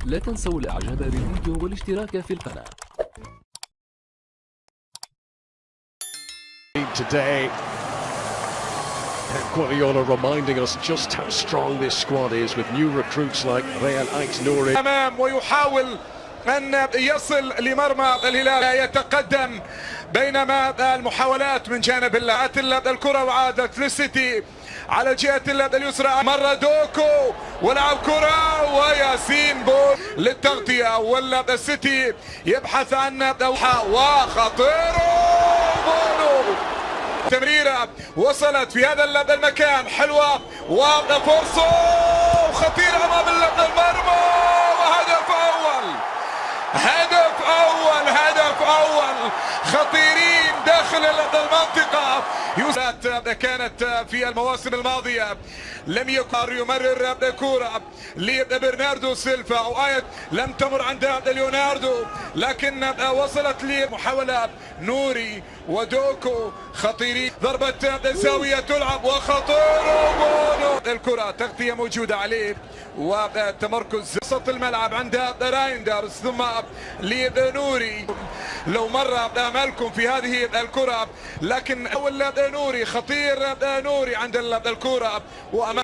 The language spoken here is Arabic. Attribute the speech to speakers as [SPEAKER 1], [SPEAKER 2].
[SPEAKER 1] لا تنسوا الاعجاب بالفيديو والاشتراك في القناة.
[SPEAKER 2] Today, Guardiola reminding us just how strong this squad is with new recruits like Real Aït-Nouri.
[SPEAKER 3] أمام ويحاول أن يصل لمرمى الهلال، يتقدم بينما المحاولات من جانب الكرة وعادت للسيتي على الجهة اليسرى. مر دوكو ولعب كرة وياسين بول للتغطية، والسيتي يبحث عن وخطير بونو. تمريرة وصلت في هذا المكان حلوة وفرصة خطيرة أمام المرمى، وهدف أول هدف أول خطيرين داخل المنطقة. كانت في المواسم الماضية لم يكن يمرر كرة لبرناردو سيلفا أو آيت لم تمر عند ليوناردو، لكن وصلت لمحاولة نوري ودوكو خطيرين. ضربة زاوية تلعب وخطير بونو. الكرة تغطية موجودة عليه وتمركز وسط الملعب عند رايندرز ثم لنوري. لو مر امالكم في هذه الكرة، لكن اول نوري خطير نوري عند الكرة وامام